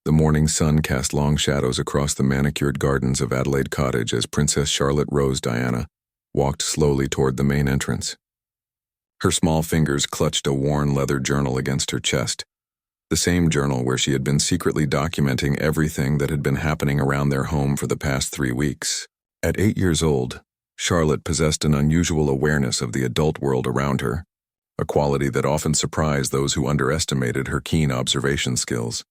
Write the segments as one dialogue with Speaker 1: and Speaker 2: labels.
Speaker 1: The morning sun cast long shadows across the manicured gardens of Adelaide Cottage as Princess Charlotte Rose Diana walked slowly toward the main entrance. Her small fingers clutched a worn leather journal against her chest, the same journal where she had been secretly documenting everything that had been happening around their home for the past 3 weeks. At 8 years old, Charlotte possessed an unusual awareness of the adult world around her, a quality that often surprised those who underestimated her keen observation skills.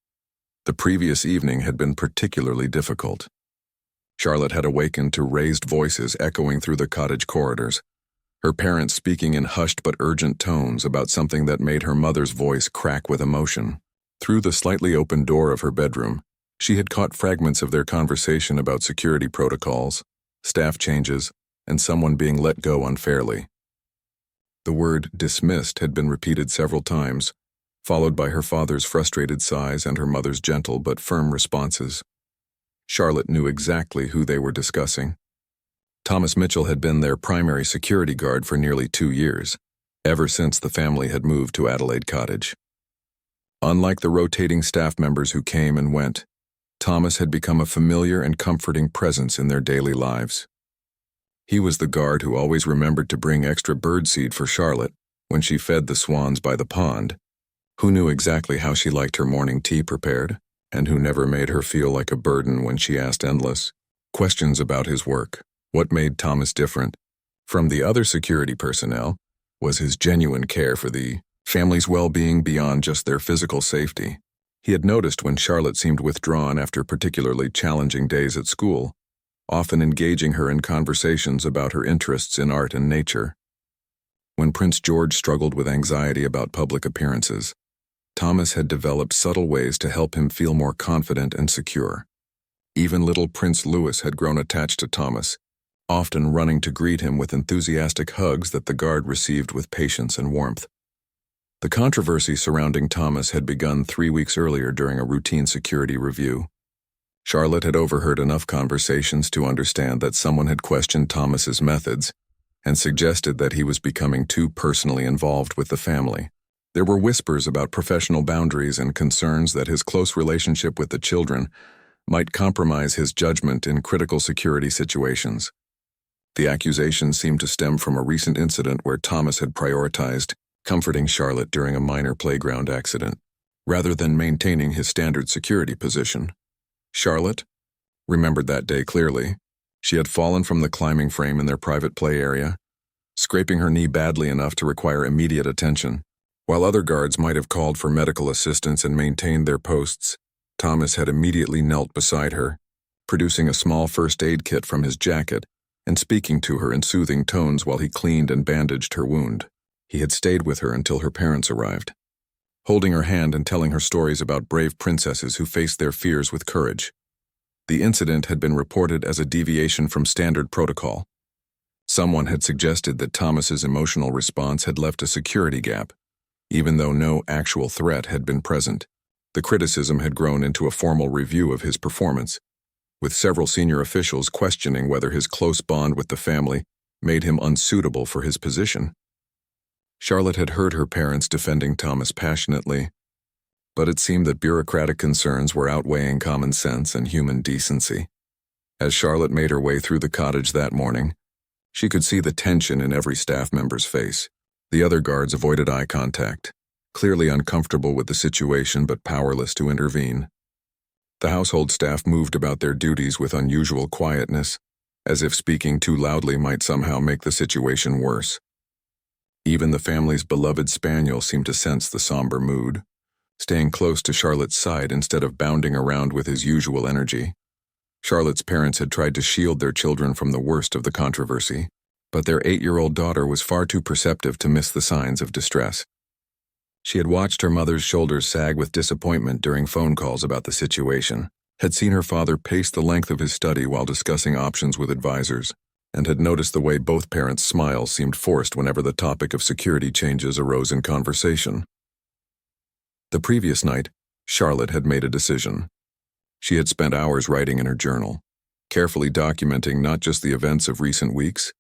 Speaker 1: The previous evening had been particularly difficult. Charlotte had awakened to raised voices echoing through the cottage corridors, her parents speaking in hushed but urgent tones about something that made her mother's voice crack with emotion. Through the slightly open door of her bedroom, she had caught fragments of their conversation about security protocols, staff changes, and someone being let go unfairly. The word dismissed had been repeated several times, followed by her father's frustrated sighs and her mother's gentle but firm responses. Charlotte knew exactly who they were discussing. Thomas Mitchell had been their primary security guard for nearly 2 years, ever since the family had moved to Adelaide Cottage. Unlike the rotating staff members who came and went, Thomas had become a familiar and comforting presence in their daily lives. He was the guard who always remembered to bring extra birdseed for Charlotte when she fed the swans by the pond, who knew exactly how she liked her morning tea prepared, and who never made her feel like a burden when she asked endless questions about his work. What made Thomas different from the other security personnel was his genuine care for the family's well-being beyond just their physical safety. He had noticed when Charlotte seemed withdrawn after particularly challenging days at school, often engaging her in conversations about her interests in art and nature. When Prince George struggled with anxiety about public appearances, Thomas had developed subtle ways to help him feel more confident and secure. Even little Prince Louis had grown attached to Thomas, often running to greet him with enthusiastic hugs that the guard received with patience and warmth. The controversy surrounding Thomas had begun 3 weeks earlier during a routine security review. Charlotte had overheard enough conversations to understand that someone had questioned Thomas's methods and suggested that he was becoming too personally involved with the family. There were whispers about professional boundaries and concerns that his close relationship with the children might compromise his judgment in critical security situations. The accusations seemed to stem from a recent incident where Thomas had prioritized comforting Charlotte during a minor playground accident, rather than maintaining his standard security position. Charlotte remembered that day clearly. She had fallen from the climbing frame in their private play area, scraping her knee badly enough to require immediate attention. While other guards might have called for medical assistance and maintained their posts, Thomas had immediately knelt beside her, producing a small first aid kit from his jacket and speaking to her in soothing tones while he cleaned and bandaged her wound. He had stayed with her until her parents arrived, holding her hand and telling her stories about brave princesses who faced their fears with courage. The incident had been reported as a deviation from standard protocol. Someone had suggested that Thomas's emotional response had left a security gap, even though no actual threat had been present. The criticism had grown into a formal review of his performance, with several senior officials questioning whether his close bond with the family made him unsuitable for his position. Charlotte had heard her parents defending Thomas passionately, but it seemed that bureaucratic concerns were outweighing common sense and human decency. As Charlotte made her way through the cottage that morning, she could see the tension in every staff member's face. The other guards avoided eye contact, clearly uncomfortable with the situation but powerless to intervene. The household staff moved about their duties with unusual quietness, as if speaking too loudly might somehow make the situation worse. Even the family's beloved spaniel seemed to sense the somber mood, staying close to Charlotte's side instead of bounding around with his usual energy. Charlotte's parents had tried to shield their children from the worst of the controversy, but their 8-year-old daughter was far too perceptive to miss the signs of distress. She had watched her mother's shoulders sag with disappointment during phone calls about the situation, had seen her father pace the length of his study while discussing options with advisors, and had noticed the way both parents' smiles seemed forced whenever the topic of security changes arose in conversation. The previous night, Charlotte had made a decision. She had spent hours writing in her journal, carefully documenting not just the events of recent weeks,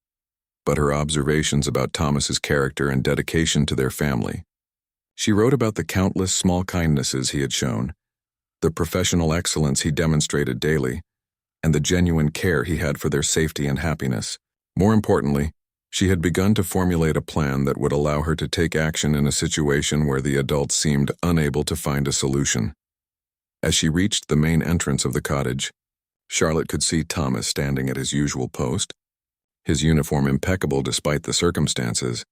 Speaker 1: but her observations about Thomas's character and dedication to their family. She wrote about the countless small kindnesses he had shown, the professional excellence he demonstrated daily, and the genuine care he had for their safety and happiness. More importantly, she had begun to formulate a plan that would allow her to take action in a situation where the adults seemed unable to find a solution. As she reached the main entrance of the cottage, Charlotte could see Thomas standing at his usual post, his uniform impeccable despite the circumstances.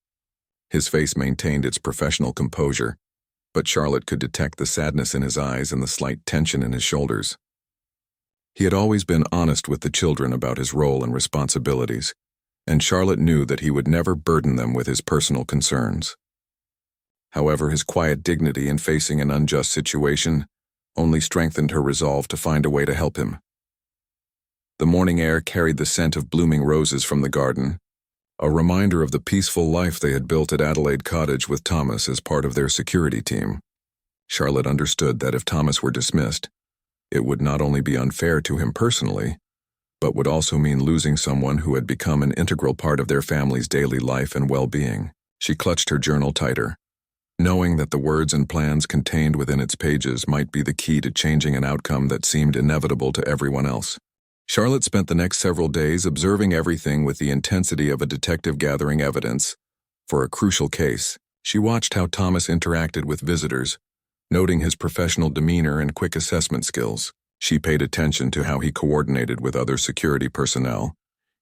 Speaker 1: His face maintained its professional composure, but Charlotte could detect the sadness in his eyes and the slight tension in his shoulders. He had always been honest with the children about his role and responsibilities, and Charlotte knew that he would never burden them with his personal concerns. However, his quiet dignity in facing an unjust situation only strengthened her resolve to find a way to help him. The morning air carried the scent of blooming roses from the garden, a reminder of the peaceful life they had built at Adelaide Cottage with Thomas as part of their security team. Charlotte understood that if Thomas were dismissed, it would not only be unfair to him personally, but would also mean losing someone who had become an integral part of their family's daily life and well-being. She clutched her journal tighter, knowing that the words and plans contained within its pages might be the key to changing an outcome that seemed inevitable to everyone else. Charlotte spent the next several days observing everything with the intensity of a detective gathering evidence for a crucial case. She watched how Thomas interacted with visitors, noting his professional demeanor and quick assessment skills. She paid attention to how he coordinated with other security personnel,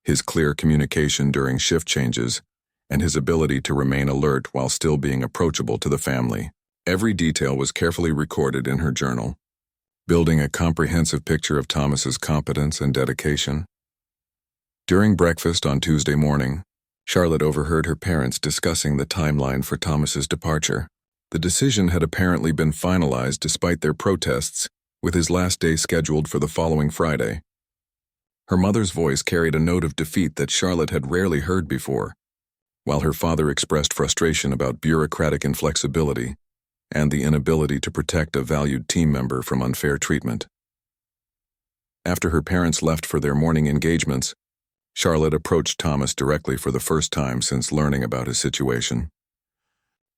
Speaker 1: his clear communication during shift changes, and his ability to remain alert while still being approachable to the family. Every detail was carefully recorded in her journal, building a comprehensive picture of Thomas's competence and dedication. During breakfast on Tuesday morning, Charlotte overheard her parents discussing the timeline for Thomas's departure. The decision had apparently been finalized despite their protests, with his last day scheduled for the following Friday. Her mother's voice carried a note of defeat that Charlotte had rarely heard before, while her father expressed frustration about bureaucratic inflexibility and the inability to protect a valued team member from unfair treatment. After her parents left for their morning engagements, Charlotte approached Thomas directly for the first time since learning about his situation.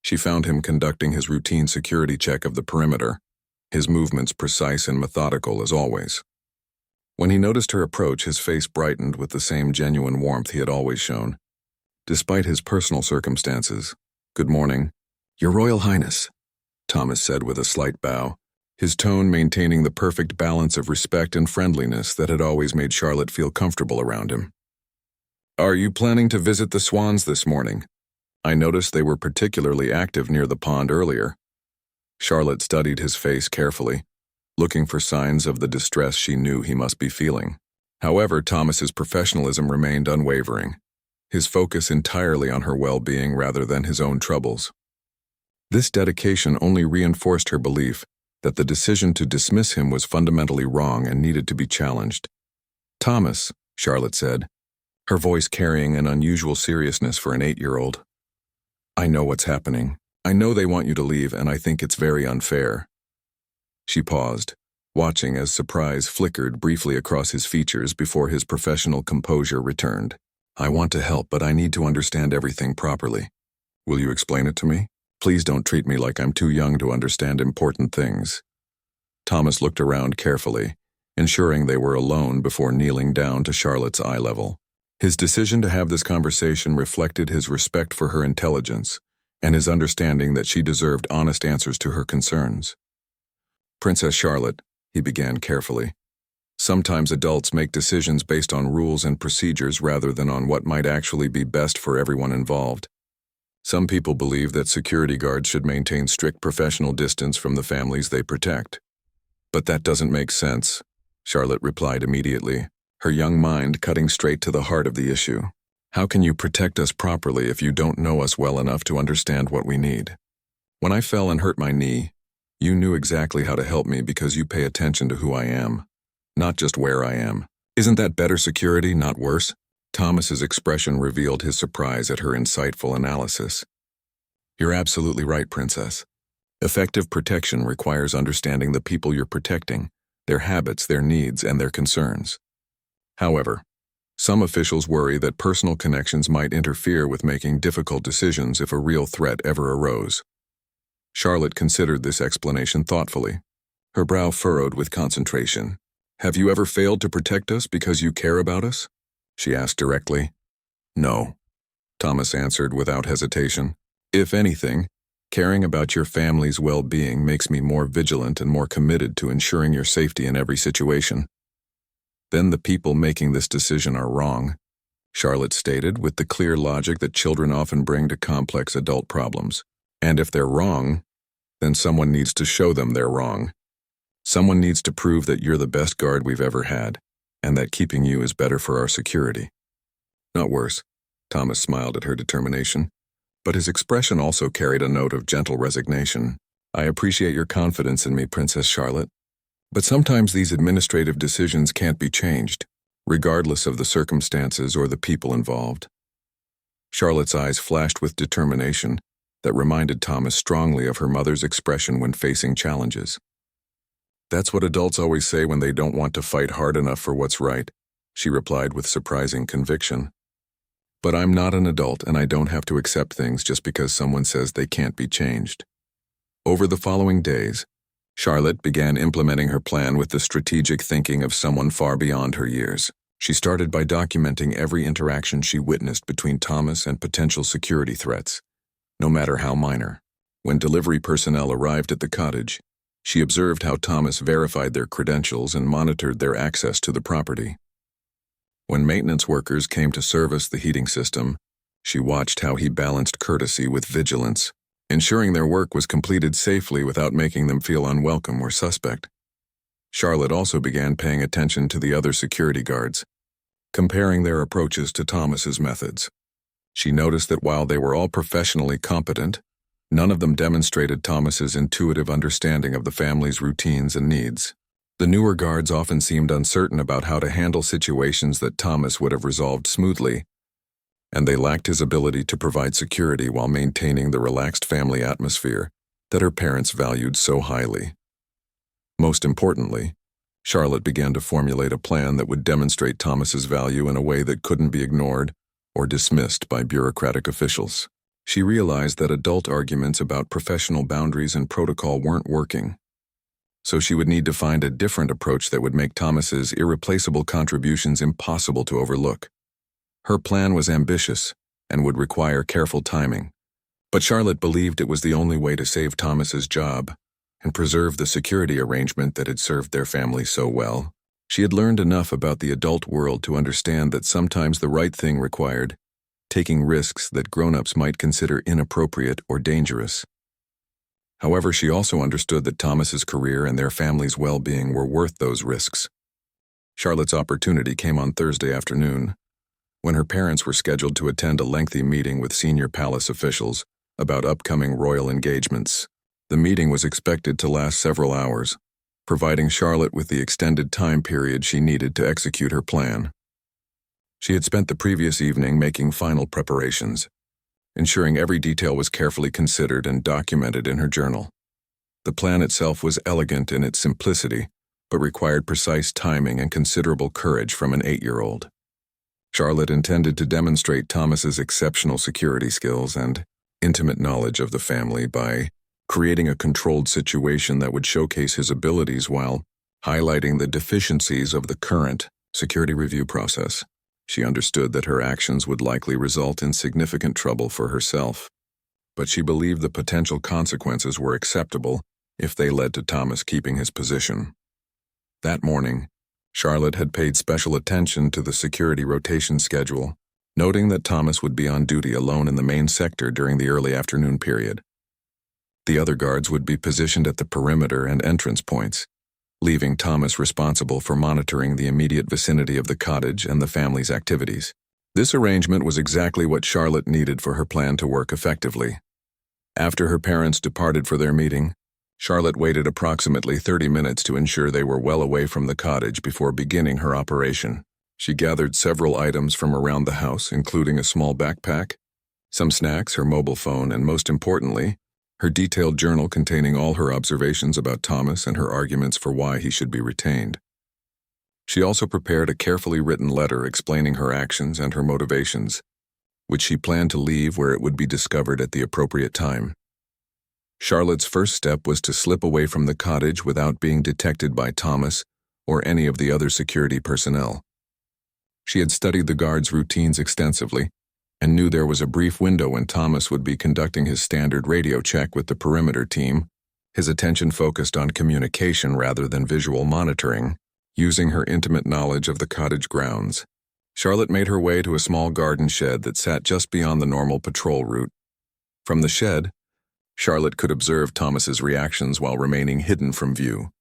Speaker 1: She found him conducting his routine security check of the perimeter, his movements precise and methodical as always. When he noticed her approach, his face brightened with the same genuine warmth he had always shown. Despite his personal circumstances, "Good morning, Your Royal Highness," Thomas said with a slight bow, his tone maintaining the perfect balance of respect and friendliness that had always made Charlotte feel comfortable around him. "Are you planning to visit the swans this morning? I noticed they were particularly active near the pond earlier." Charlotte studied his face carefully, looking for signs of the distress she knew he must be feeling. However, Thomas's professionalism remained unwavering, his focus entirely on her well-being rather than his own troubles. This dedication only reinforced her belief that the decision to dismiss him was fundamentally wrong and needed to be challenged. "Thomas," Charlotte said, her voice carrying an unusual seriousness for an 8-year-old. "I know what's happening. I know they want you to leave, and I think it's very unfair." She paused, watching as surprise flickered briefly across his features before his professional composure returned. "I want to help, but I need to understand everything properly. Will you explain it to me? Please don't treat me like I'm too young to understand important things." Thomas looked around carefully, ensuring they were alone before kneeling down to Charlotte's eye level. His decision to have this conversation reflected his respect for her intelligence and his understanding that she deserved honest answers to her concerns. "Princess Charlotte," he began carefully, "sometimes adults make decisions based on rules and procedures rather than on what might actually be best for everyone involved. Some people believe that security guards should maintain strict professional distance from the families they protect. But that doesn't make sense," Charlotte replied immediately, her young mind cutting straight to the heart of the issue. "How can you protect us properly if you don't know us well enough to understand what we need? When I fell and hurt my knee, you knew exactly how to help me because you pay attention to who I am, not just where I am. Isn't that better security, not worse?" Thomas's expression revealed his surprise at her insightful analysis. "You're absolutely right, Princess. Effective protection requires understanding the people you're protecting, their habits, their needs, and their concerns. However, some officials worry that personal connections might interfere with making difficult decisions if a real threat ever arose." Charlotte considered this explanation thoughtfully. Her brow furrowed with concentration. "Have you ever failed to protect us because you care about us?" she asked directly. "No," Thomas answered without hesitation. "If anything, caring about your family's well-being makes me more vigilant and more committed to ensuring your safety in every situation." "Then the people making this decision are wrong," Charlotte stated with the clear logic that children often bring to complex adult problems. "And if they're wrong, then someone needs to show them they're wrong. Someone needs to prove that you're the best guard we've ever had, and that keeping you is better for our security." "Not worse," Thomas smiled at her determination, but his expression also carried a note of gentle resignation. "I appreciate your confidence in me, Princess Charlotte, but sometimes these administrative decisions can't be changed, regardless of the circumstances or the people involved." Charlotte's eyes flashed with determination that reminded Thomas strongly of her mother's expression when facing challenges. "That's what adults always say when they don't want to fight hard enough for what's right," she replied with surprising conviction. "But I'm not an adult and I don't have to accept things just because someone says they can't be changed." Over the following days, Charlotte began implementing her plan with the strategic thinking of someone far beyond her years. She started by documenting every interaction she witnessed between Thomas and potential security threats, no matter how minor. When delivery personnel arrived at the cottage, she observed how Thomas verified their credentials and monitored their access to the property. When maintenance workers came to service the heating system, she watched how he balanced courtesy with vigilance, ensuring their work was completed safely without making them feel unwelcome or suspect. Charlotte also began paying attention to the other security guards, comparing their approaches to Thomas's methods. She noticed that while they were all professionally competent, none of them demonstrated Thomas's intuitive understanding of the family's routines and needs. The newer guards often seemed uncertain about how to handle situations that Thomas would have resolved smoothly, and they lacked his ability to provide security while maintaining the relaxed family atmosphere that her parents valued so highly. Most importantly, Charlotte began to formulate a plan that would demonstrate Thomas's value in a way that couldn't be ignored or dismissed by bureaucratic officials. She realized that adult arguments about professional boundaries and protocol weren't working, so she would need to find a different approach that would make Thomas's irreplaceable contributions impossible to overlook. Her plan was ambitious and would require careful timing, but Charlotte believed it was the only way to save Thomas's job and preserve the security arrangement that had served their family so well. She had learned enough about the adult world to understand that sometimes the right thing required taking risks that grown-ups might consider inappropriate or dangerous. However, she also understood that Thomas's career and their family's well-being were worth those risks. Charlotte's opportunity came on Thursday afternoon, when her parents were scheduled to attend a lengthy meeting with senior palace officials about upcoming royal engagements. The meeting was expected to last several hours, providing Charlotte with the extended time period she needed to execute her plan. She had spent the previous evening making final preparations, ensuring every detail was carefully considered and documented in her journal. The plan itself was elegant in its simplicity, but required precise timing and considerable courage from an 8-year-old. Charlotte intended to demonstrate Thomas's exceptional security skills and intimate knowledge of the family by creating a controlled situation that would showcase his abilities while highlighting the deficiencies of the current security review process. She understood that her actions would likely result in significant trouble for herself, but she believed the potential consequences were acceptable if they led to Thomas keeping his position. That morning, Charlotte had paid special attention to the security rotation schedule, noting that Thomas would be on duty alone in the main sector during the early afternoon period. The other guards would be positioned at the perimeter and entrance points, leaving Thomas responsible for monitoring the immediate vicinity of the cottage and the family's activities. This arrangement was exactly what Charlotte needed for her plan to work effectively. After her parents departed for their meeting, Charlotte waited approximately 30 minutes to ensure they were well away from the cottage before beginning her operation. She gathered several items from around the house, including a small backpack, some snacks, her mobile phone, and most importantly, her detailed journal containing all her observations about Thomas and her arguments for why he should be retained. She also prepared a carefully written letter explaining her actions and her motivations, which she planned to leave where it would be discovered at the appropriate time. Charlotte's first step was to slip away from the cottage without being detected by Thomas or any of the other security personnel. She had studied the guards' routines extensively and knew there was a brief window when Thomas would be conducting his standard radio check with the perimeter team, his attention focused on communication rather than visual monitoring, using her intimate knowledge of the cottage grounds. Charlotte made her way to a small garden shed that sat just beyond the normal patrol route. From the shed, Charlotte could observe Thomas's reactions while remaining hidden from view.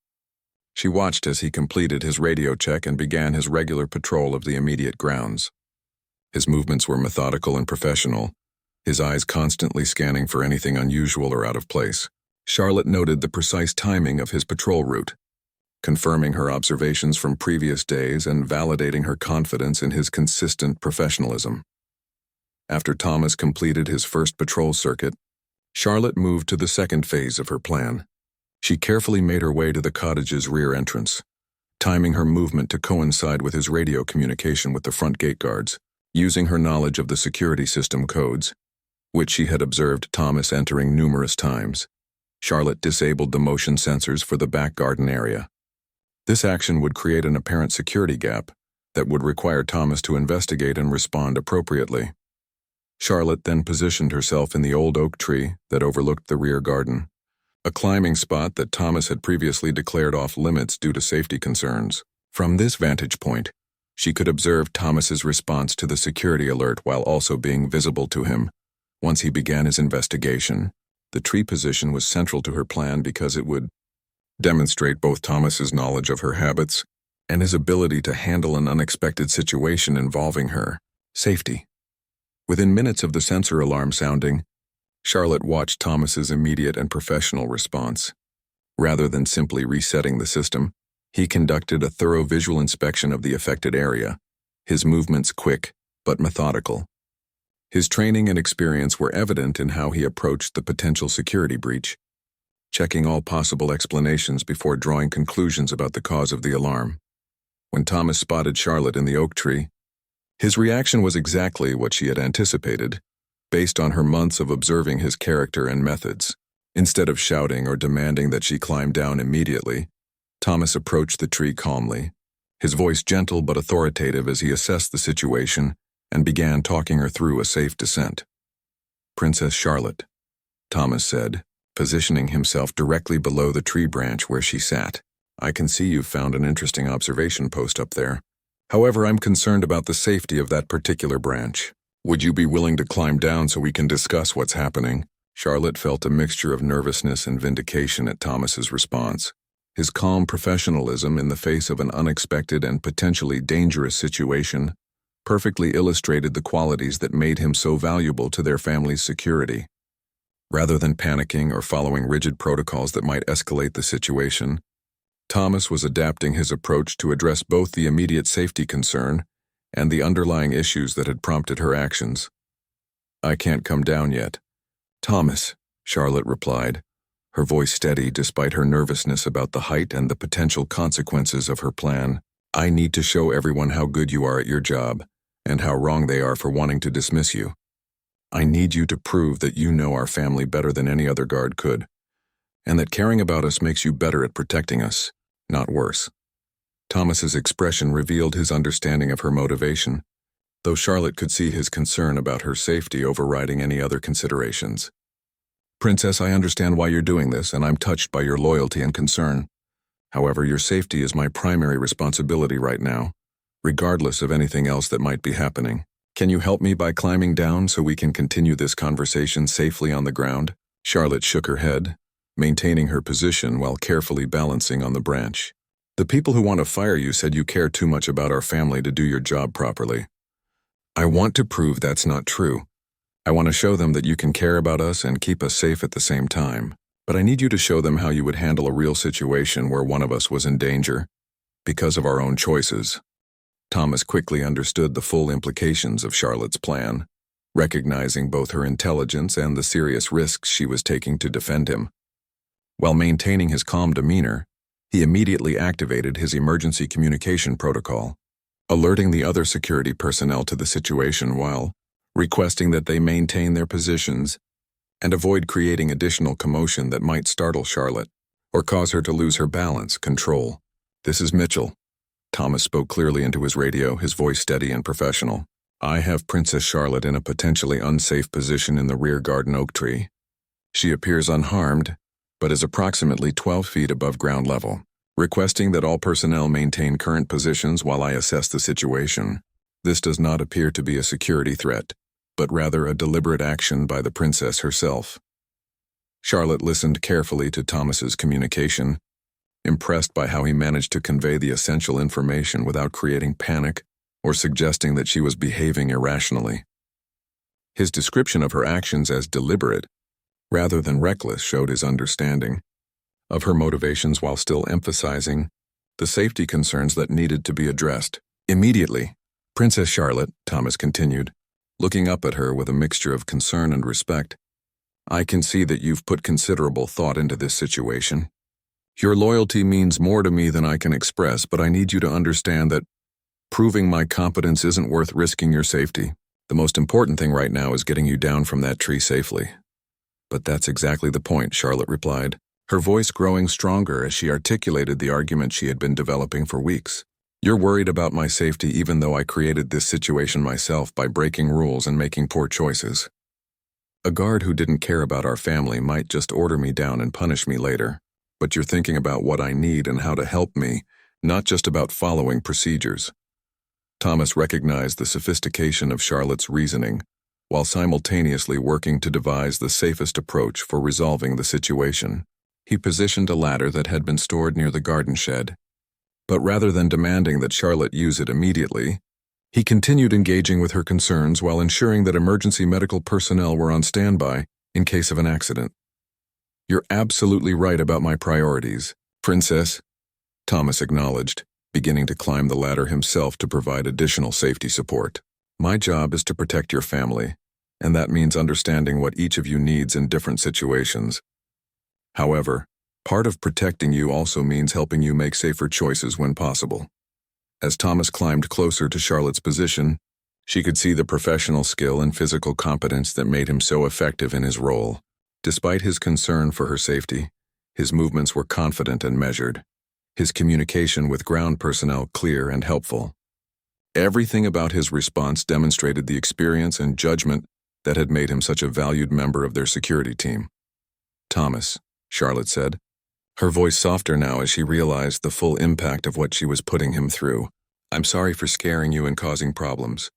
Speaker 1: She watched as he completed his radio check and began his regular patrol of the immediate grounds. His movements were methodical and professional, his eyes constantly scanning for anything unusual or out of place. Charlotte noted the precise timing of his patrol route, confirming her observations from previous days and validating her confidence in his consistent professionalism. After Thomas completed his first patrol circuit, Charlotte moved to the second phase of her plan. She carefully made her way to the cottage's rear entrance, timing her movement to coincide with his radio communication with the front gate guards. Using her knowledge of the security system codes, which she had observed Thomas entering numerous times, Charlotte disabled the motion sensors for the back garden area. This action would create an apparent security gap that would require Thomas to investigate and respond appropriately. Charlotte then positioned herself in the old oak tree that overlooked the rear garden, a climbing spot that Thomas had previously declared off limits due to safety concerns. From this vantage point, she could observe Thomas's response to the security alert while also being visible to him. Once he began his investigation, the tree position was central to her plan because it would demonstrate both Thomas's knowledge of her habits and his ability to handle an unexpected situation involving her safety. Within minutes of the sensor alarm sounding, Charlotte watched Thomas's immediate and professional response. Rather than simply resetting the system, he conducted a thorough visual inspection of the affected area, his movements quick but methodical. His training and experience were evident in how he approached the potential security breach, checking all possible explanations before drawing conclusions about the cause of the alarm. When Thomas spotted Charlotte in the oak tree, his reaction was exactly what she had anticipated, based on her months of observing his character and methods. Instead of shouting or demanding that she climb down immediately, Thomas approached the tree calmly, his voice gentle but authoritative as he assessed the situation and began talking her through a safe descent. "Princess Charlotte," Thomas said, positioning himself directly below the tree branch where she sat. "I can see you've found an interesting observation post up there. However, I'm concerned about the safety of that particular branch. Would you be willing to climb down so we can discuss what's happening?" Charlotte felt a mixture of nervousness and vindication at Thomas's response. His calm professionalism in the face of an unexpected and potentially dangerous situation perfectly illustrated the qualities that made him so valuable to their family's security. Rather than panicking or following rigid protocols that might escalate the situation, Thomas was adapting his approach to address both the immediate safety concern and the underlying issues that had prompted her actions. "I can't come down yet." "Thomas," Charlotte replied, her voice steady despite her nervousness about the height and the potential consequences of her plan. "I need to show everyone how good you are at your job and how wrong they are for wanting to dismiss you. I need you to prove that you know our family better than any other guard could, and that caring about us makes you better at protecting us, not worse." Thomas's expression revealed his understanding of her motivation, though Charlotte could see his concern about her safety overriding any other considerations. "Princess, I understand why you're doing this, and I'm touched by your loyalty and concern. However, your safety is my primary responsibility right now, regardless of anything else that might be happening. Can you help me by climbing down so we can continue this conversation safely on the ground?" Charlotte shook her head, maintaining her position while carefully balancing on the branch. "The people who want to fire you said you care too much about our family to do your job properly. I want to prove that's not true. I want to show them that you can care about us and keep us safe at the same time. But I need you to show them how you would handle a real situation where one of us was in danger, because of our own choices." Thomas quickly understood the full implications of Charlotte's plan, recognizing both her intelligence and the serious risks she was taking to defend him. While maintaining his calm demeanor, he immediately activated his emergency communication protocol, alerting the other security personnel to the situation while requesting that they maintain their positions and avoid creating additional commotion that might startle Charlotte or cause her to lose her balance, control. "This is Mitchell." Thomas spoke clearly into his radio, his voice steady and professional. "I have Princess Charlotte in a potentially unsafe position in the rear garden oak tree. She appears unharmed, but is approximately 12 feet above ground level, requesting that all personnel maintain current positions while I assess the situation. This does not appear to be a security threat, but rather a deliberate action by the princess herself." Charlotte listened carefully to Thomas's communication, impressed by how he managed to convey the essential information without creating panic or suggesting that she was behaving irrationally. His description of her actions as deliberate, rather than reckless, showed his understanding of her motivations while still emphasizing the safety concerns that needed to be addressed immediately. "Princess Charlotte," Thomas continued, looking up at her with a mixture of concern and respect, "I can see that you've put considerable thought into this situation. Your loyalty means more to me than I can express, but I need you to understand that proving my competence isn't worth risking your safety. The most important thing right now is getting you down from that tree safely." "But that's exactly the point," Charlotte replied, her voice growing stronger as she articulated the argument she had been developing for weeks. "You're worried about my safety even though I created this situation myself by breaking rules and making poor choices. A guard who didn't care about our family might just order me down and punish me later, but you're thinking about what I need and how to help me, not just about following procedures." Thomas recognized the sophistication of Charlotte's reasoning, while simultaneously working to devise the safest approach for resolving the situation. He positioned a ladder that had been stored near the garden shed, but rather than demanding that Charlotte use it immediately, he continued engaging with her concerns while ensuring that emergency medical personnel were on standby in case of an accident. "You're absolutely right about my priorities, Princess," Thomas acknowledged, beginning to climb the ladder himself to provide additional safety support. "My job is to protect your family, and that means understanding what each of you needs in different situations. However, part of protecting you also means helping you make safer choices when possible." As Thomas climbed closer to Charlotte's position, she could see the professional skill and physical competence that made him so effective in his role. Despite his concern for her safety, his movements were confident and measured, his communication with ground personnel clear and helpful. Everything about his response demonstrated the experience and judgment that had made him such a valued member of their security team. "Thomas," Charlotte said, her voice softer now as she realized the full impact of what she was putting him through. "I'm sorry for scaring you and causing problems,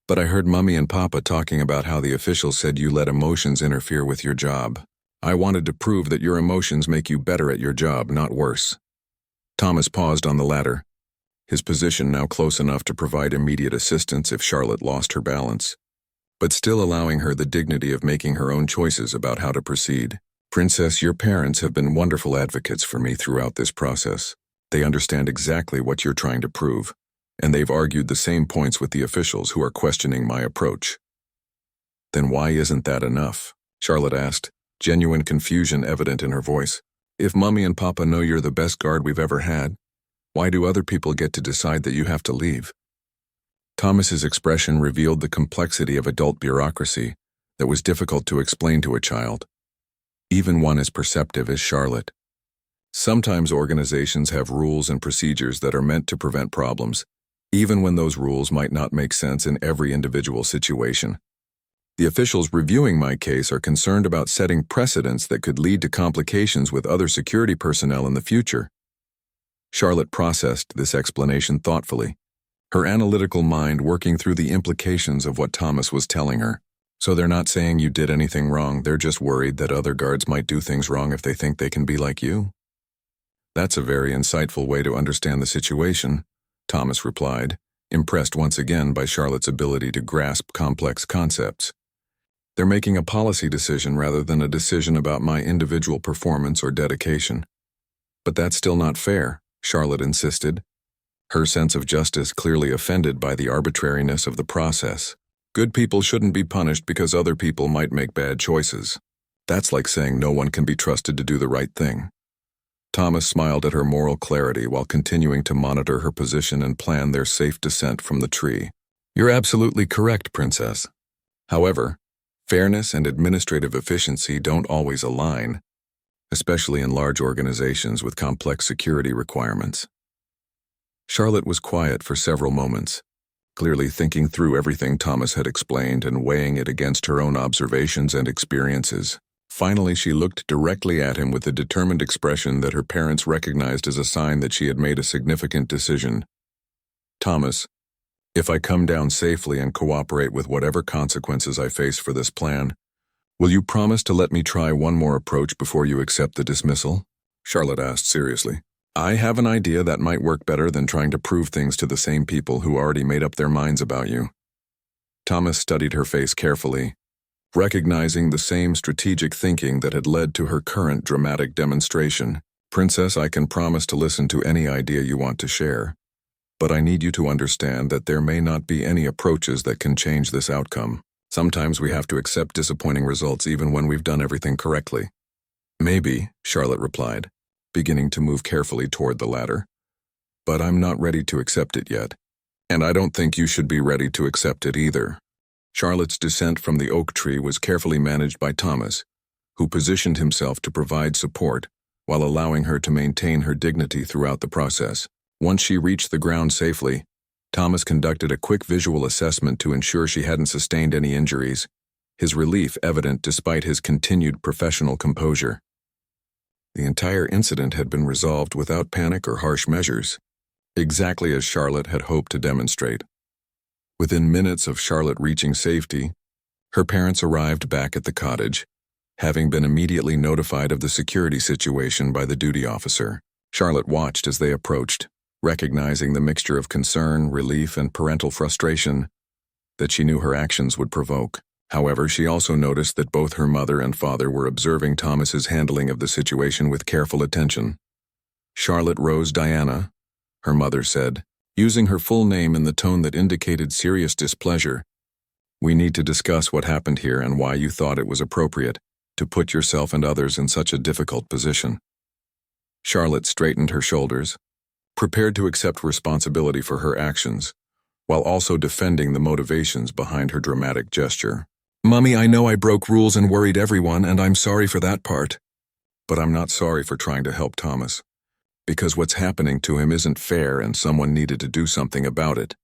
Speaker 1: but I heard Mummy and Papa talking about how the officials said you let emotions interfere with your job. I wanted to prove that your emotions make you better at your job, not worse." Thomas paused on the ladder, his position now close enough to provide immediate assistance if Charlotte lost her balance, but still allowing her the dignity of making her own choices about how to proceed. "Princess, your parents have been wonderful advocates for me throughout this process. They understand exactly what you're trying to prove, and they've argued the same points with the officials who are questioning my approach." "Then why isn't that enough?" Charlotte asked, genuine confusion evident in her voice. "If Mummy and Papa know you're the best guard we've ever had, why do other people get to decide that you have to leave?" Thomas's expression revealed the complexity of adult bureaucracy that was difficult to explain to a child, even one as perceptive as Charlotte. Sometimes organizations have rules and procedures that are meant to prevent problems, even when those rules might not make sense in every individual situation. The officials reviewing my case are concerned about setting precedents that could lead to complications with other security personnel in the future. Charlotte processed this explanation thoughtfully, her analytical mind working through the implications of what Thomas was telling her. "So they're not saying you did anything wrong, they're just worried that other guards might do things wrong if they think they can be like you?" "That's a very insightful way to understand the situation," Thomas replied, impressed once again by Charlotte's ability to grasp complex concepts. "They're making a policy decision rather than a decision about my individual performance or dedication." "But that's still not fair," Charlotte insisted, her sense of justice clearly offended by the arbitrariness of the process. "Good people shouldn't be punished because other people might make bad choices. That's like saying no one can be trusted to do the right thing." Thomas smiled at her moral clarity while continuing to monitor her position and plan their safe descent from the tree. "You're absolutely correct, Princess. However, Fairness and administrative efficiency don't always align, especially in large organizations with complex security requirements. Charlotte was quiet for several moments, clearly thinking through everything Thomas had explained and weighing it against her own observations and experiences. Finally, she looked directly at him with a determined expression that her parents recognized as a sign that she had made a significant decision. "Thomas, if I come down safely and cooperate with whatever consequences I face for this plan, will you promise to let me try one more approach before you accept the dismissal?" Charlotte asked seriously. "I have an idea that might work better than trying to prove things to the same people who already made up their minds about you." Thomas studied her face carefully, recognizing the same strategic thinking that had led to her current dramatic demonstration. "Princess, I can promise to listen to any idea you want to share, but I need you to understand that there may not be any approaches that can change this outcome. Sometimes we have to accept disappointing results even when we've done everything correctly." "Maybe," Charlotte replied, beginning to move carefully toward the ladder. "But I'm not ready to accept it yet, and I don't think you should be ready to accept it either." Charlotte's descent from the oak tree was carefully managed by Thomas, who positioned himself to provide support while allowing her to maintain her dignity throughout the process. Once she reached the ground safely, Thomas conducted a quick visual assessment to ensure she hadn't sustained any injuries, his relief evident despite his continued professional composure. The entire incident had been resolved without panic or harsh measures, exactly as Charlotte had hoped to demonstrate. Within minutes of Charlotte reaching safety, her parents arrived back at the cottage, having been immediately notified of the security situation by the duty officer. Charlotte watched as they approached, recognizing the mixture of concern, relief, and parental frustration that she knew her actions would provoke. However, she also noticed that both her mother and father were observing Thomas's handling of the situation with careful attention. "Charlotte Rose Diana," her mother said, using her full name in the tone that indicated serious displeasure. "We need to discuss what happened here and why you thought it was appropriate to put yourself and others in such a difficult position." Charlotte straightened her shoulders, prepared to accept responsibility for her actions, while also defending the motivations behind her dramatic gesture. "Mummy, I know I broke rules and worried everyone, and I'm sorry for that part. But I'm not sorry for trying to help Thomas, because what's happening to him isn't fair and someone needed to do something about it."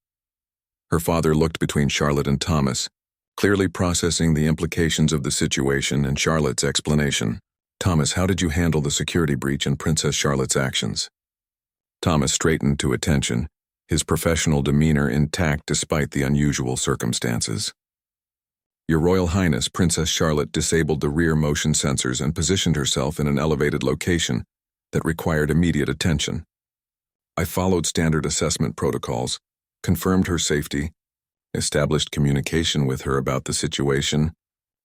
Speaker 1: Her father looked between Charlotte and Thomas, clearly processing the implications of the situation and Charlotte's explanation. "Thomas, how did you handle the security breach and Princess Charlotte's actions?" Thomas straightened to attention, his professional demeanor intact despite the unusual circumstances. "Your Royal Highness, Princess Charlotte disabled the rear motion sensors and positioned herself in an elevated location that required immediate attention. I followed standard assessment protocols, confirmed her safety, established communication with her about the situation,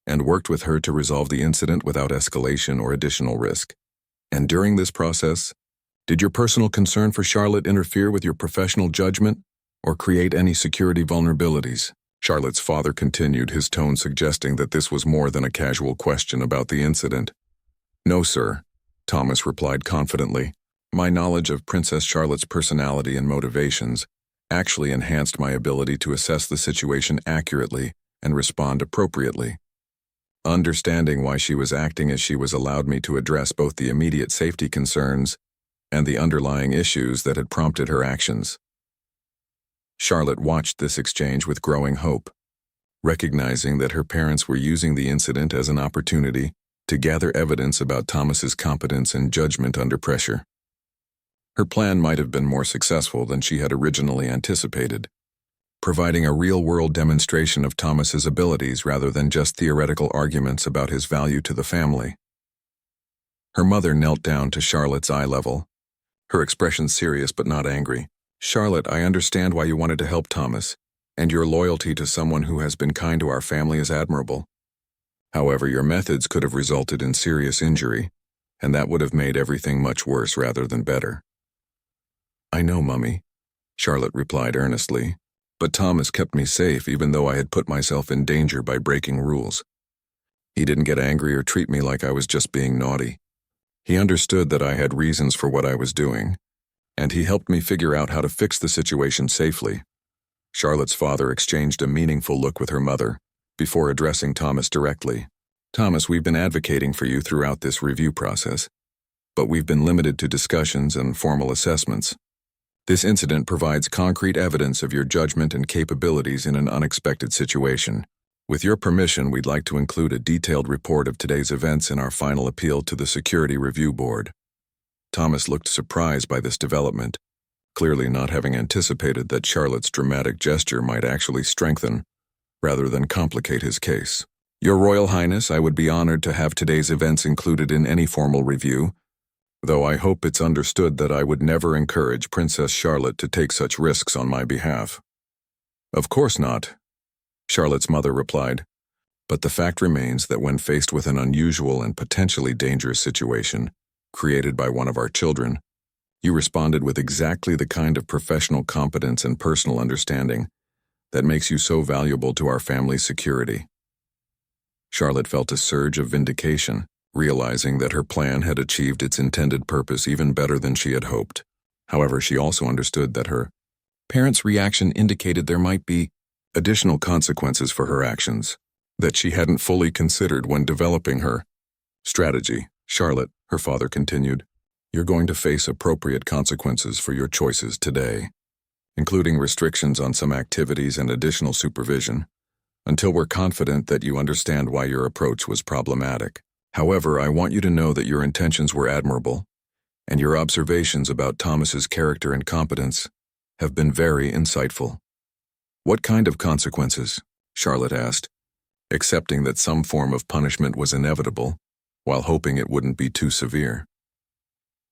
Speaker 1: and worked with her to resolve the incident without escalation or additional risk. And during this process, did your personal concern for Charlotte interfere with your professional judgment or create any security vulnerabilities?" Charlotte's father continued, his tone suggesting that this was more than a casual question about the incident. "No, sir," Thomas replied confidently. "My knowledge of Princess Charlotte's personality and motivations actually enhanced my ability to assess the situation accurately and respond appropriately. Understanding why she was acting as she was allowed me to address both the immediate safety concerns and the underlying issues that had prompted her actions." Charlotte watched this exchange with growing hope, recognizing that her parents were using the incident as an opportunity to gather evidence about Thomas's competence and judgment under pressure. Her plan might have been more successful than she had originally anticipated, providing a real-world demonstration of Thomas's abilities rather than just theoretical arguments about his value to the family. Her mother knelt down to Charlotte's eye level, her expression serious but not angry. "Charlotte, I understand why you wanted to help Thomas, and your loyalty to someone who has been kind to our family is admirable. However, your methods could have resulted in serious injury, and that would have made everything much worse rather than better." "I know, Mummy," Charlotte replied earnestly, "but Thomas kept me safe even though I had put myself in danger by breaking rules. He didn't get angry or treat me like I was just being naughty. He understood that I had reasons for what I was doing, and he helped me figure out how to fix the situation safely." Charlotte's father exchanged a meaningful look with her mother, before addressing Thomas directly. Thomas, we've been advocating for you throughout this review process, but we've been limited to discussions and formal assessments. This incident provides concrete evidence of your judgment and capabilities in an unexpected situation. With your permission, we'd like to include a detailed report of today's events in our final appeal to the Security Review Board. Thomas looked surprised by this development, clearly not having anticipated that Charlotte's dramatic gesture might actually strengthen, rather than complicate his case. Your Royal Highness, I would be honored to have today's events included in any formal review, though I hope it's understood that I would never encourage Princess Charlotte to take such risks on my behalf. Of course not, Charlotte's mother replied, but the fact remains that when faced with an unusual and potentially dangerous situation created by one of our children, you responded with exactly the kind of professional competence and personal understanding that makes you so valuable to our family's security. Charlotte felt a surge of vindication, realizing that her plan had achieved its intended purpose even better than she had hoped. However, she also understood that her parents' reaction indicated there might be additional consequences for her actions that she hadn't fully considered when developing her strategy. Charlotte, her father continued, you're going to face appropriate consequences for your choices today, including restrictions on some activities and additional supervision, until we're confident that you understand why your approach was problematic. However, I want you to know that your intentions were admirable, and your observations about Thomas's character and competence have been very insightful. What kind of consequences? Charlotte asked, accepting that some form of punishment was inevitable, while hoping it wouldn't be too severe.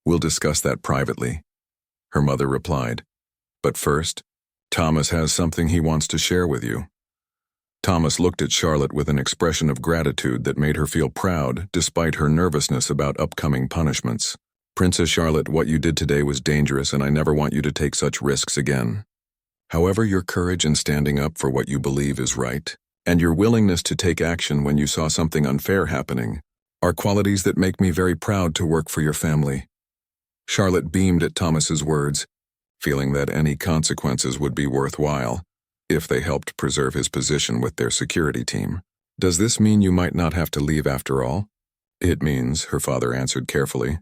Speaker 1: We'll discuss that privately, her mother replied. But first, Thomas has something he wants to share with you. Thomas looked at Charlotte with an expression of gratitude that made her feel proud despite her nervousness about upcoming punishments. Princess Charlotte, what you did today was dangerous, and I never want you to take such risks again. However, your courage in standing up for what you believe is right, and your willingness to take action when you saw something unfair happening, are qualities that make me very proud to work for your family. Charlotte beamed at Thomas's words, feeling that any consequences would be worthwhile if they helped preserve his position with their security team. Does this mean you might not have to leave after all? It means, her father answered carefully,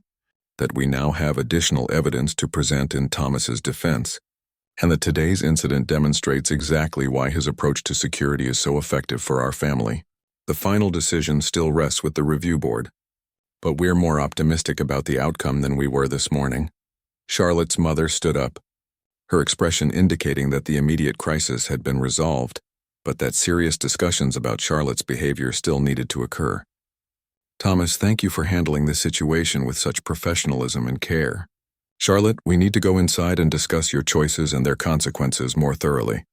Speaker 1: that we now have additional evidence to present in Thomas's defense, and that today's incident demonstrates exactly why his approach to security is so effective for our family. The final decision still rests with the review board, but we're more optimistic about the outcome than we were this morning. Charlotte's mother stood up, her expression indicating that the immediate crisis had been resolved, but that serious discussions about Charlotte's behavior still needed to occur. Thomas, thank you for handling this situation with such professionalism and care. Charlotte, we need to go inside and discuss your choices and their consequences more thoroughly.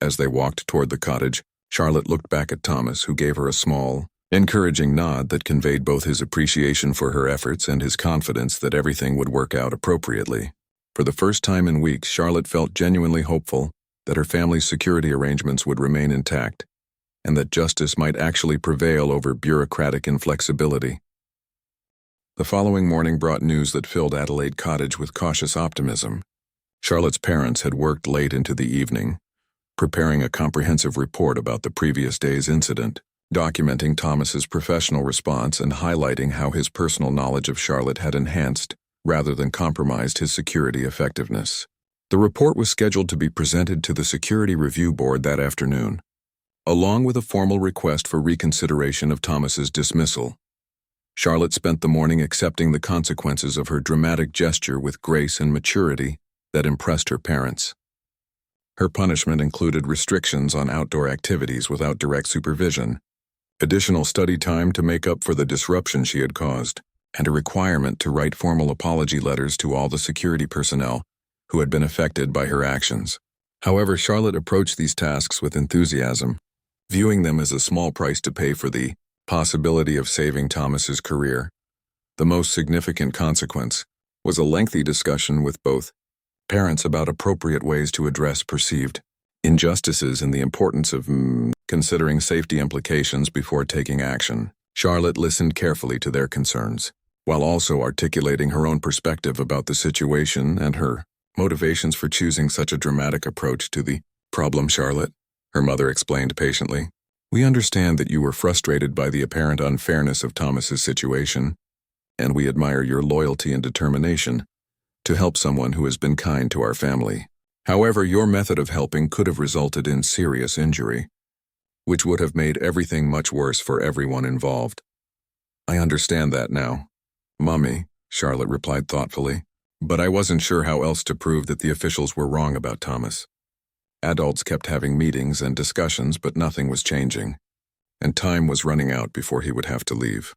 Speaker 1: As they walked toward the cottage, Charlotte looked back at Thomas, who gave her a small, encouraging nod that conveyed both his appreciation for her efforts and his confidence that everything would work out appropriately. For the first time in weeks, Charlotte felt genuinely hopeful that her family's security arrangements would remain intact, and that justice might actually prevail over bureaucratic inflexibility. The following morning brought news that filled Adelaide Cottage with cautious optimism. Charlotte's parents had worked late into the evening, preparing a comprehensive report about the previous day's incident, documenting Thomas's professional response and highlighting how his personal knowledge of Charlotte had enhanced rather than compromised his security effectiveness. The report was scheduled to be presented to the Security Review Board that afternoon, along with a formal request for reconsideration of Thomas's dismissal. Charlotte spent the morning accepting the consequences of her dramatic gesture with grace and maturity that impressed her parents. Her punishment included restrictions on outdoor activities without direct supervision, additional study time to make up for the disruption she had caused, and a requirement to write formal apology letters to all the security personnel who had been affected by her actions. However, Charlotte approached these tasks with enthusiasm, viewing them as a small price to pay for the possibility of saving Thomas's career. The most significant consequence was a lengthy discussion with both parents about appropriate ways to address perceived injustices and the importance of considering safety implications before taking action. Charlotte listened carefully to their concerns, while also articulating her own perspective about the situation and her motivations for choosing such a dramatic approach to the problem. Charlotte, her mother explained patiently, We understand that you were frustrated by the apparent unfairness of Thomas's situation, and we admire your loyalty and determination to help someone who has been kind to our family. However, your method of helping could have resulted in serious injury, which would have made everything much worse for everyone involved. I understand that now, Mummy, Charlotte replied thoughtfully, but I wasn't sure how else to prove that the officials were wrong about Thomas. Adults kept having meetings and discussions, but nothing was changing, and time was running out before he would have to leave.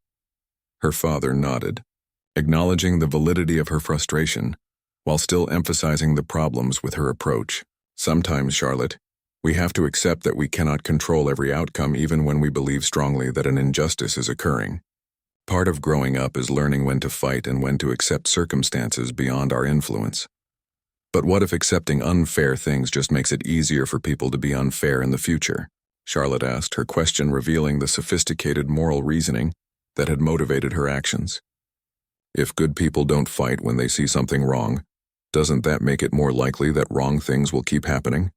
Speaker 1: Her father nodded, acknowledging the validity of her frustration, while still emphasizing the problems with her approach. Sometimes, Charlotte, we have to accept that we cannot control every outcome even when we believe strongly that an injustice is occurring. Part of growing up is learning when to fight and when to accept circumstances beyond our influence. But what if accepting unfair things just makes it easier for people to be unfair in the future? Charlotte asked, her question revealing the sophisticated moral reasoning that had motivated her actions. If good people don't fight when they see something wrong, doesn't that make it more likely that wrong things will keep happening?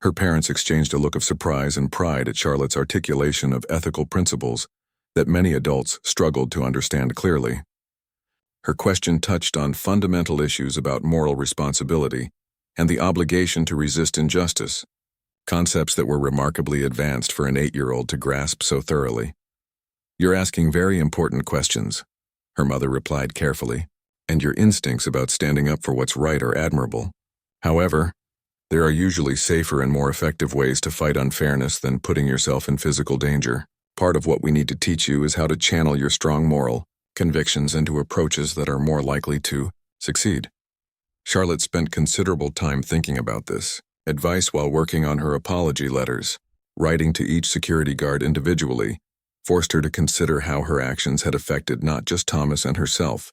Speaker 1: Her parents exchanged a look of surprise and pride at Charlotte's articulation of ethical principles that many adults struggled to understand clearly. Her question touched on fundamental issues about moral responsibility and the obligation to resist injustice, concepts that were remarkably advanced for an 8-year-old to grasp so thoroughly. You're asking very important questions, her mother replied carefully, and your instincts about standing up for what's right are admirable. However, there are usually safer and more effective ways to fight unfairness than putting yourself in physical danger. Part of what we need to teach you is how to channel your strong moral convictions into approaches that are more likely to succeed. Charlotte spent considerable time thinking about this advice while working on her apology letters. Writing to each security guard individually forced her to consider how her actions had affected not just Thomas and herself,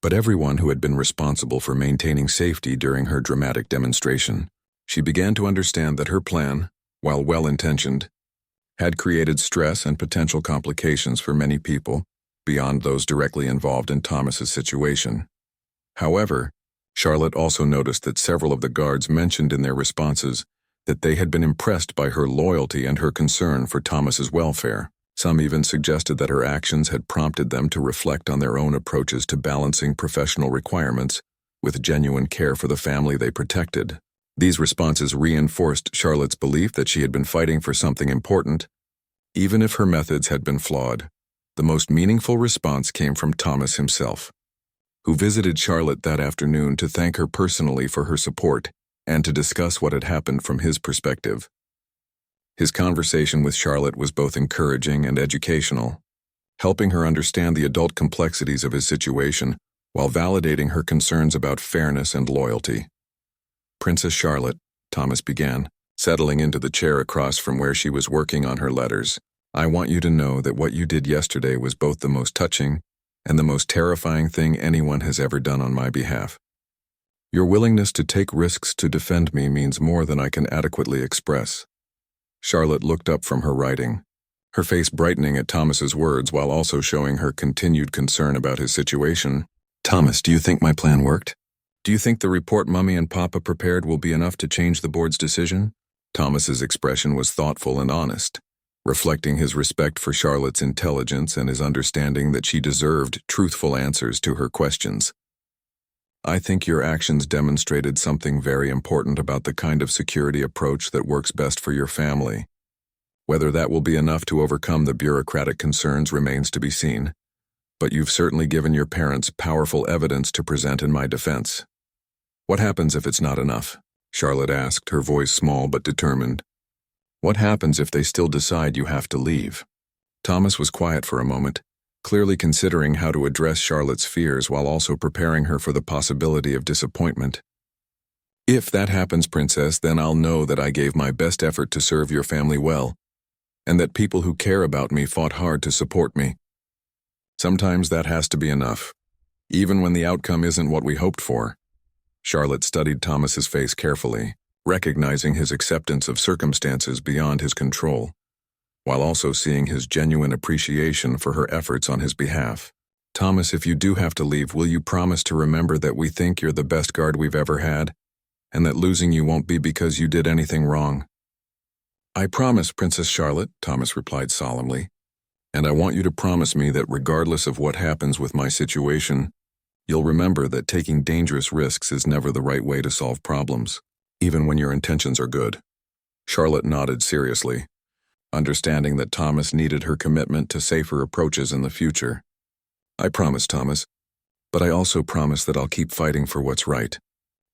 Speaker 1: but everyone who had been responsible for maintaining safety during her dramatic demonstration. She began to understand that her plan, while well-intentioned, had created stress and potential complications for many people beyond those directly involved in Thomas's situation. However, Charlotte also noticed that several of the guards mentioned in their responses that they had been impressed by her loyalty and her concern for Thomas's welfare. Some even suggested that her actions had prompted them to reflect on their own approaches to balancing professional requirements with genuine care for the family they protected. These responses reinforced Charlotte's belief that she had been fighting for something important, even if her methods had been flawed. The most meaningful response came from Thomas himself, who visited Charlotte that afternoon to thank her personally for her support and to discuss what had happened from his perspective. His conversation with Charlotte was both encouraging and educational, helping her understand the adult complexities of his situation while validating her concerns about fairness and loyalty. Princess Charlotte, Thomas began, settling into the chair across from where she was working on her letters. I want you to know that what you did yesterday was both the most touching and the most terrifying thing anyone has ever done on my behalf. Your willingness to take risks to defend me means more than I can adequately express. Charlotte looked up from her writing, her face brightening at Thomas's words while also showing her continued concern about his situation. Thomas, do you think my plan worked? Do you think the report Mummy and Papa prepared will be enough to change the board's decision? Thomas's expression was thoughtful and honest, reflecting his respect for Charlotte's intelligence and his understanding that she deserved truthful answers to her questions. I think your actions demonstrated something very important about the kind of security approach that works best for your family. Whether that will be enough to overcome the bureaucratic concerns remains to be seen, but you've certainly given your parents powerful evidence to present in my defense. What happens if it's not enough? Charlotte asked, her voice small but determined. What happens if they still decide you have to leave? Thomas was quiet for a moment, clearly considering how to address Charlotte's fears while also preparing her for the possibility of disappointment. If that happens, Princess, then I'll know that I gave my best effort to serve your family well, and that people who care about me fought hard to support me. Sometimes that has to be enough, even when the outcome isn't what we hoped for. Charlotte studied Thomas's face carefully, recognizing his acceptance of circumstances beyond his control, while also seeing his genuine appreciation for her efforts on his behalf. Thomas, if you do have to leave, will you promise to remember that we think you're the best guard we've ever had, and that losing you won't be because you did anything wrong? "I promise, Princess Charlotte," Thomas replied solemnly, "and I want you to promise me that regardless of what happens with my situation, you'll remember that taking dangerous risks is never the right way to solve problems, even when your intentions are good." Charlotte nodded seriously, understanding that Thomas needed her commitment to safer approaches in the future. "I promise, Thomas, but I also promise that I'll keep fighting for what's right,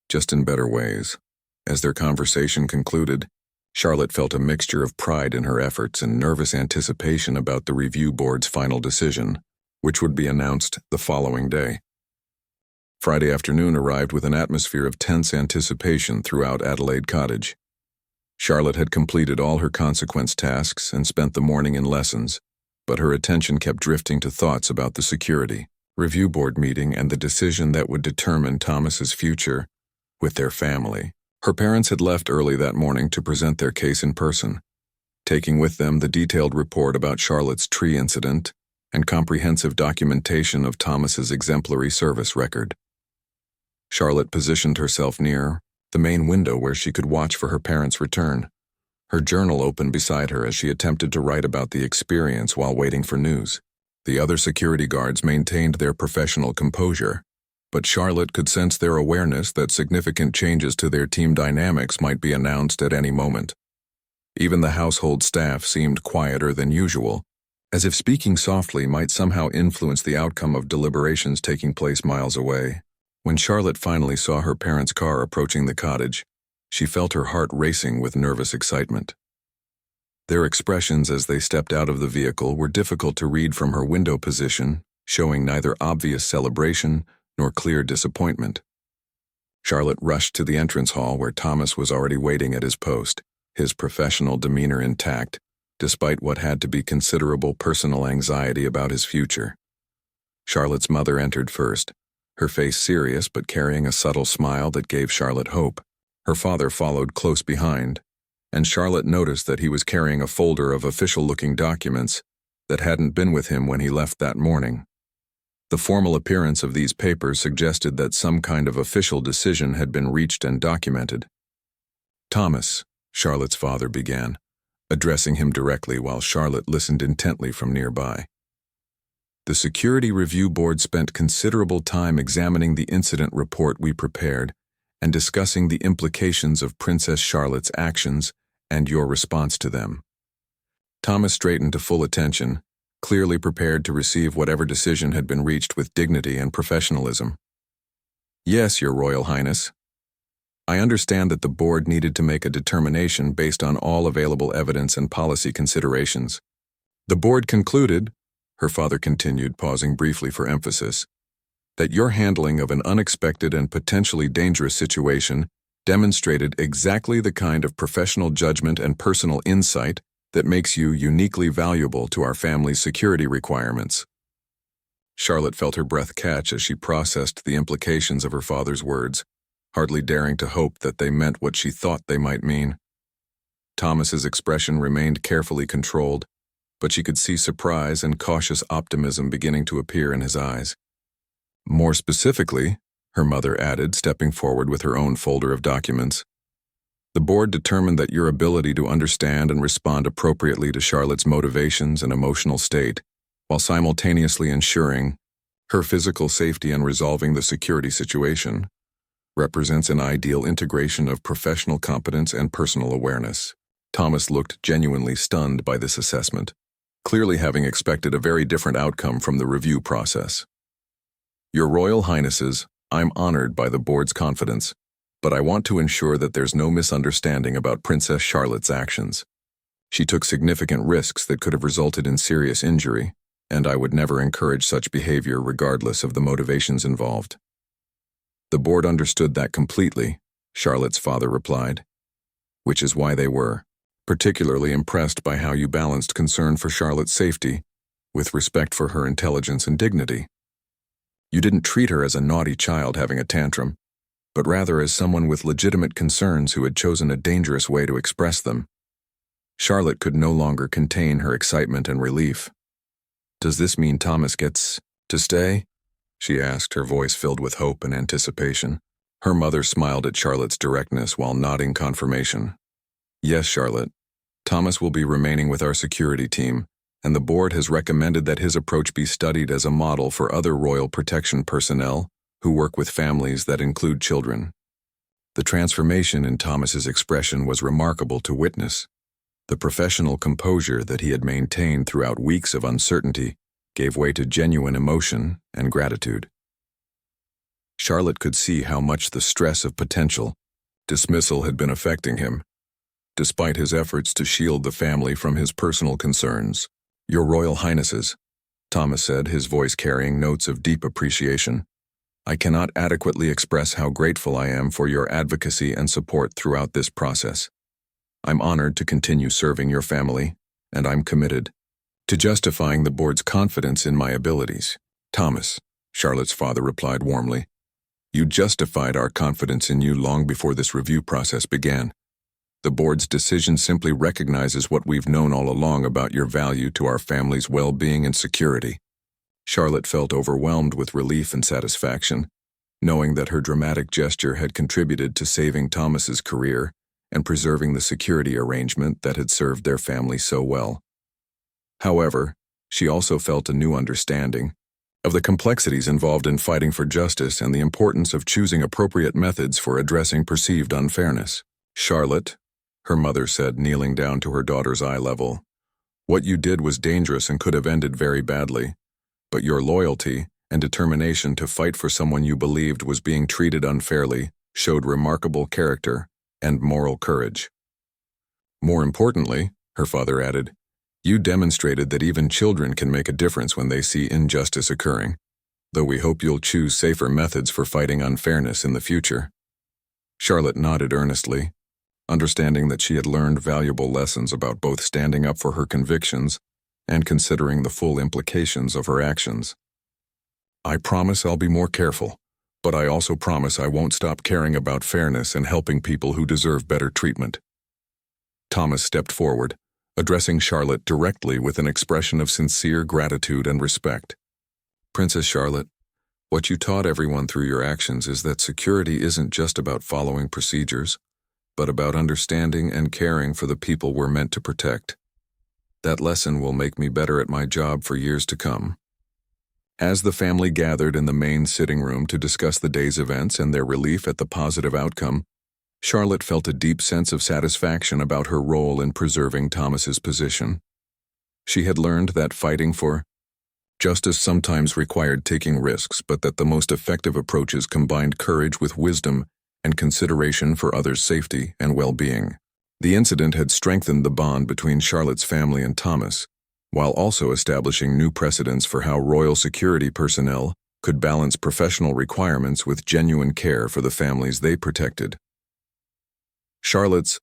Speaker 1: just in better ways." As their conversation concluded, Charlotte felt a mixture of pride in her efforts and nervous anticipation about the review board's final decision, which would be announced the following day. Friday afternoon arrived with an atmosphere of tense anticipation throughout Adelaide Cottage. Charlotte had completed all her consequence tasks and spent the morning in lessons, but her attention kept drifting to thoughts about the security review board meeting and the decision that would determine Thomas's future with their family. Her parents had left early that morning to present their case in person, taking with them the detailed report about Charlotte's tree incident and comprehensive documentation of Thomas's exemplary service record. Charlotte positioned herself near the main window where she could watch for her parents' return. Her journal opened beside her as she attempted to write about the experience while waiting for news. The other security guards maintained their professional composure, but Charlotte could sense their awareness that significant changes to their team dynamics might be announced at any moment. Even the household staff seemed quieter than usual, as if speaking softly might somehow influence the outcome of deliberations taking place miles away. When Charlotte finally saw her parents' car approaching the cottage, she felt her heart racing with nervous excitement. Their expressions as they stepped out of the vehicle were difficult to read from her window position, showing neither obvious celebration nor clear disappointment. Charlotte rushed to the entrance hall where Thomas was already waiting at his post, his professional demeanor intact, despite what had to be considerable personal anxiety about his future. Charlotte's mother entered first, her face serious but carrying a subtle smile that gave Charlotte hope. Her father followed close behind, and Charlotte noticed that he was carrying a folder of official-looking documents that hadn't been with him when he left that morning. The formal appearance of these papers suggested that some kind of official decision had been reached and documented. "Thomas," Charlotte's father began, addressing him directly while Charlotte listened intently from nearby. "The Security Review Board spent considerable time examining the incident report we prepared and discussing the implications of Princess Charlotte's actions and your response to them." Thomas straightened to full attention, clearly prepared to receive whatever decision had been reached with dignity and professionalism. "Yes, Your Royal Highness. I understand that the board needed to make a determination based on all available evidence and policy considerations. The board concluded," her father continued, pausing briefly for emphasis, "that your handling of an unexpected and potentially dangerous situation demonstrated exactly the kind of professional judgment and personal insight that makes you uniquely valuable to our family's security requirements." Charlotte felt her breath catch as she processed the implications of her father's words, hardly daring to hope that they meant what she thought they might mean. Thomas's expression remained carefully controlled, but she could see surprise and cautious optimism beginning to appear in his eyes. "More specifically," her mother added, stepping forward with her own folder of documents, "the board determined that your ability to understand and respond appropriately to Charlotte's motivations and emotional state, while simultaneously ensuring her physical safety and resolving the security situation, represents an ideal integration of professional competence and personal awareness." Thomas looked genuinely stunned by this assessment, clearly having expected a very different outcome from the review process. "Your Royal Highnesses, I'm honored by the board's confidence, but I want to ensure that there's no misunderstanding about Princess Charlotte's actions. She took significant risks that could have resulted in serious injury, and I would never encourage such behavior regardless of the motivations involved." "The board understood that completely," Charlotte's father replied, "which is why they were particularly impressed by how you balanced concern for Charlotte's safety with respect for her intelligence and dignity. You didn't treat her as a naughty child having a tantrum, but rather as someone with legitimate concerns who had chosen a dangerous way to express them." Charlotte could no longer contain her excitement and relief. "Does this mean Thomas gets to stay?" she asked, her voice filled with hope and anticipation. Her mother smiled at Charlotte's directness while nodding confirmation. "Yes, Charlotte. Thomas will be remaining with our security team, and the board has recommended that his approach be studied as a model for other royal protection personnel who work with families that include children. The transformation in Thomas's expression was remarkable to witness. The professional composure that he had maintained throughout weeks of uncertainty gave way to genuine emotion and gratitude. Charlotte could see how much the stress of potential dismissal had been affecting him, despite his efforts to shield the family from his personal concerns. "Your Royal Highnesses," Thomas said, his voice carrying notes of deep appreciation, "I cannot adequately express how grateful I am for your advocacy and support throughout this process. I'm honored to continue serving your family, and I'm committed to justifying the board's confidence in my abilities." "Thomas," Charlotte's father replied warmly, "you justified our confidence in you long before this review process began. The board's decision simply recognizes what we've known all along about your value to our family's well-being and security." Charlotte felt overwhelmed with relief and satisfaction, knowing that her dramatic gesture had contributed to saving Thomas's career and preserving the security arrangement that had served their family so well. However, she also felt a new understanding of the complexities involved in fighting for justice and the importance of choosing appropriate methods for addressing perceived unfairness. "Charlotte," her mother said, kneeling down to her daughter's eye level, "what you did was dangerous and could have ended very badly, but your loyalty and determination to fight for someone you believed was being treated unfairly showed remarkable character and moral courage. More importantly," her father added, "you demonstrated that even children can make a difference when they see injustice occurring, though we hope you'll choose safer methods for fighting unfairness in the future." Charlotte nodded earnestly, understanding that she had learned valuable lessons about both standing up for her convictions and considering the full implications of her actions. "I promise I'll be more careful, but I also promise I won't stop caring about fairness and helping people who deserve better treatment." Thomas stepped forward, addressing Charlotte directly with an expression of sincere gratitude and respect. "Princess Charlotte, what you taught everyone through your actions is that security isn't just about following procedures, but about understanding and caring for the people we're meant to protect. That lesson will make me better at my job for years to come." As the family gathered in the main sitting room to discuss the day's events and their relief at the positive outcome, Charlotte felt a deep sense of satisfaction about her role in preserving Thomas's position. She had learned that fighting for justice sometimes required taking risks, but that the most effective approaches combined courage with wisdom and consideration for others' safety and well-being. The incident had strengthened the bond between Charlotte's family and Thomas, while also establishing new precedents for how royal security personnel could balance professional requirements with genuine care for the families they protected. Charlotte's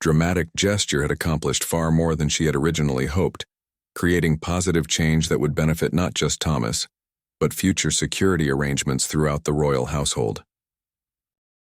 Speaker 1: dramatic gesture had accomplished far more than she had originally hoped, creating positive change that would benefit not just Thomas, but future security arrangements throughout the royal household.